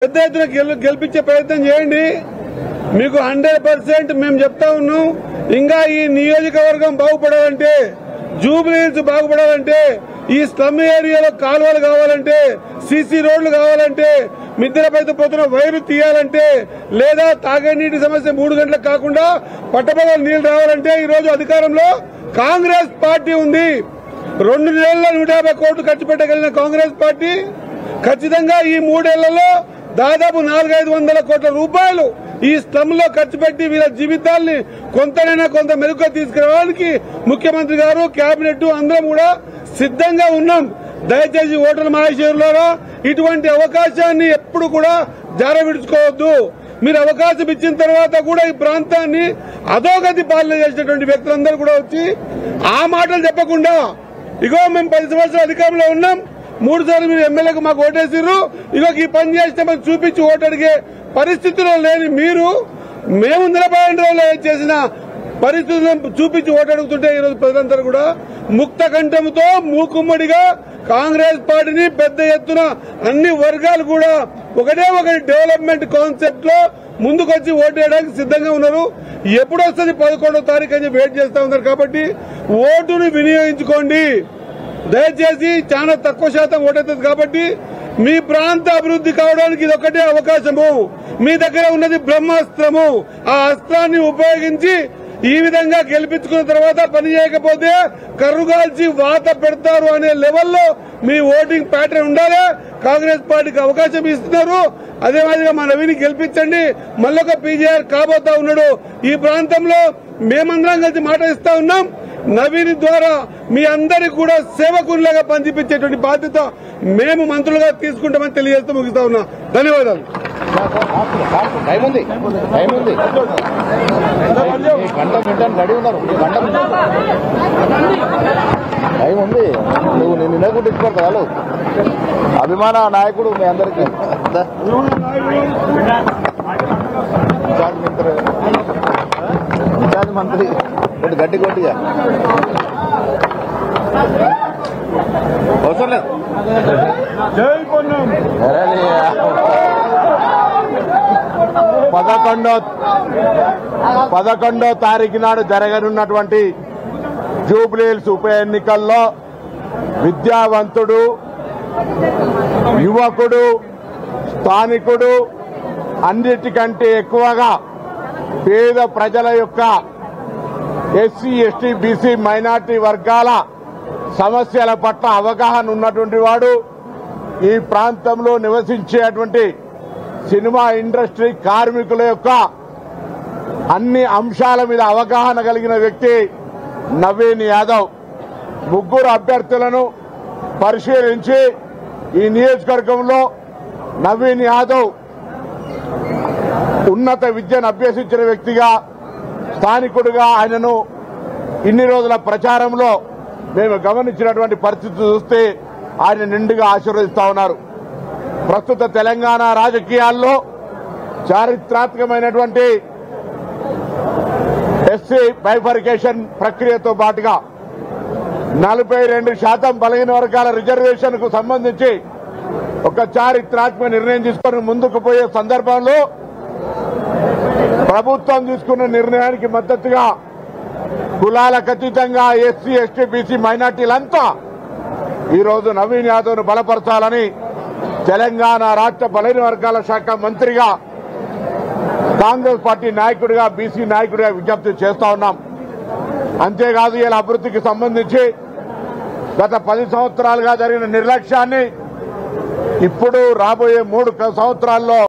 పెద్ద ఎత్తున గెలిపించే ప్రయత్నం చేయండి. మీకు 100% మేము చెప్తా ఉన్నాం. ఇంకా ఈ నియోజకవర్గం బాగుపడాలంటే, జూబ్లీహిల్స్ బాగుపడాలంటే, ఈ స్లమ్ ఏరియాలో కాలువలు కావాలంటే, సీసీ రోడ్లు కావాలంటే, మిద్దెలపైతే పోతున్న వైరు తీయాలంటే, లేదా తాగే నీటి సమస్య 3 గంటలకు కాకుండా పట్టపగలు నీళ్లు రావాలంటే ఈ రోజు అధికారంలో కాంగ్రెస్ పార్టీ ఉంది. 2 నెలల్లో 150 కోట్లు ఖర్చు పెట్టగలిగిన కాంగ్రెస్ పార్టీ ఖచ్చితంగా ఈ 3 ఏళ్లలో దాదాపు 400-500 కోట్ల రూపాయలు ఈ స్లమ్ లో ఖర్చు పెట్టి వీళ్ళ జీవితాల్ని కొంతనైనా కొంత మెరుగుగా తీసుకురావడానికి ముఖ్యమంత్రి గారు, కేబినెట్ అందరం కూడా సిద్ధంగా ఉన్నాం. దయచేసి ఓటర్ల మహాశయులారా, ఇటువంటి అవకాశాన్ని ఎప్పుడు కూడా జారవిడుచుకోవద్దు. మీరు అవకాశం ఇచ్చిన తర్వాత కూడా ఈ ప్రాంతాన్ని అధోగతి పాలన చేసినటువంటి వ్యక్తులందరూ కూడా వచ్చి ఆ మాటలు చెప్పకుండా, ఇగో మేము 10 సంవత్సరాలు అధికారంలో ఉన్నాం, 3 సార్లు మీరు ఎమ్మెల్యేకు మాకు ఓటేసిర్రు, ఇగో ఈ పని చేస్తే మాకు చూపించి ఓటు అడిగే పరిస్థితిలో లేని మీరు, మేము 112 రోజులు చేసిన పరిస్థితులను చూపించి ఓటు అడుగుతుంటే ఈరోజు ప్రజలందరూ కూడా ముక్త కంఠంతో మూకుమ్మడిగా కాంగ్రెస్ పార్టీని పెద్ద ఎత్తున అన్ని వర్గాలు కూడా ఒకటి డెవలప్మెంట్ కాన్సెప్ట్ లో ముందుకొచ్చి ఓటు వేయడానికి సిద్ధంగా ఉన్నారు. ఎప్పుడు వస్తుంది 11వ తారీఖు అని వెయిట్ చేస్తా ఉన్నారు. కాబట్టి ఓటును వినియోగించుకోండి. దయచేసి చాలా తక్కువ శాతం ఓటవుతుంది కాబట్టి మీ ప్రాంత అభివృద్ధి కావడానికి ఇదొక్కటే అవకాశము. మీ దగ్గర ఉన్నది బ్రహ్మాస్త్రము. ఆ అస్త్రాన్ని ఉపయోగించి ఈ విధంగా గెలిపించుకున్న తర్వాత పని చేయకపోతే కర్రుగాల్చి వాత పెడతారు అనే లెవెల్లో మీ ఓటింగ్ ప్యాటర్న్ ఉండాలి. కాంగ్రెస్ పార్టీకి అవకాశం ఇస్తున్నారు. అదే మాదిరిగా మా నవీని గెలిపించండి. మళ్ళొక పీజీఆర్ కాబోతా ఉన్నాడు. ఈ ప్రాంతంలో మేమందరం కలిసి మాట ఇస్తా ఉన్నాం. నవీని ద్వారా మీ అందరికి కూడా సేవకునిలాగా పనిచేపించేటువంటి బాధ్యత మేము మంత్రులుగా తీసుకుంటామని తెలియజేస్తూ ముగిస్తా ఉన్నా. ధన్యవాదాలు. నువ్వు నిన్న గుర్తించుకోవాలి. అభిమాన నాయకుడు మీ అందరికీ ఇన్ఛార్జ్ మంత్రి గట్టి కొట్టిగా అవసరం లేదు. 11వ తారీఖు నాడు జరగనున్నటువంటి జూబ్లీహిల్స్ ఉప ఎన్నికల్లో విద్యావంతుడు, యువకుడు, స్థానికుడు, అన్నిటికంటే ఎక్కువగా పేద ప్రజల యొక్క ఎస్సీ, ఎస్టీ, బీసీ, మైనార్టీ వర్గాల సమస్యల పట్ల అవగాహన ఉన్నటువంటి వాడు, ఈ ప్రాంతంలో నివసించేటువంటి సినిమా ఇండస్ట్రీ కార్మికుల యొక్క అన్ని అంశాల మీద అవగాహన కలిగిన వ్యక్తి నవీన్ యాదవ్. 3 అభ్యర్థులను పరిశీలించి ఈ నియోజకవర్గంలో నవీన్ యాదవ్ ఉన్నత విద్యను అభ్యసించిన వ్యక్తిగా, స్థానికుడిగా ఆయనను ఇన్ని రోజుల ప్రచారంలో మేము గమనించినటువంటి పరిస్థితి చూస్తే ఆయన నిండుగా ఆశీర్వదిస్తా ఉన్నారు. ప్రస్తుత తెలంగాణ రాజకీయాల్లో చారిత్రాత్మకమైనటువంటి ఎస్సీ బైఫర్కేషన్ ప్రక్రియతో పాటుగా 42% బలహీన వర్గాల రిజర్వేషన్ కు సంబంధించి ఒక చారిత్రాత్మక నిర్ణయం తీసుకొని ముందుకు పోయే సందర్భంలో ప్రభుత్వం తీసుకున్న నిర్ణయానికి మద్దతుగా కులాలకు అతీతంగా ఎస్సీ, ఎస్టీ, బీసీ, మైనార్టీలంతా ఈరోజు నవీన్ యాదవ్ను బలపరచాలని తెలంగాణ రాష్ట్ర బలహీన వర్గాల శాఖ మంత్రిగా, కాంగ్రెస్ పార్టీ నాయకుడిగా, బీసీ నాయకుడిగా విజ్ఞప్తి చేస్తా ఉన్నాం. అంతేకాదు ఇలా అభివృద్ధికి సంబంధించి గత 10 సంవత్సరాలుగా జరిగిన నిర్లక్ష్యాన్ని ఇప్పుడు రాబోయే 3 సంవత్సరాల్లో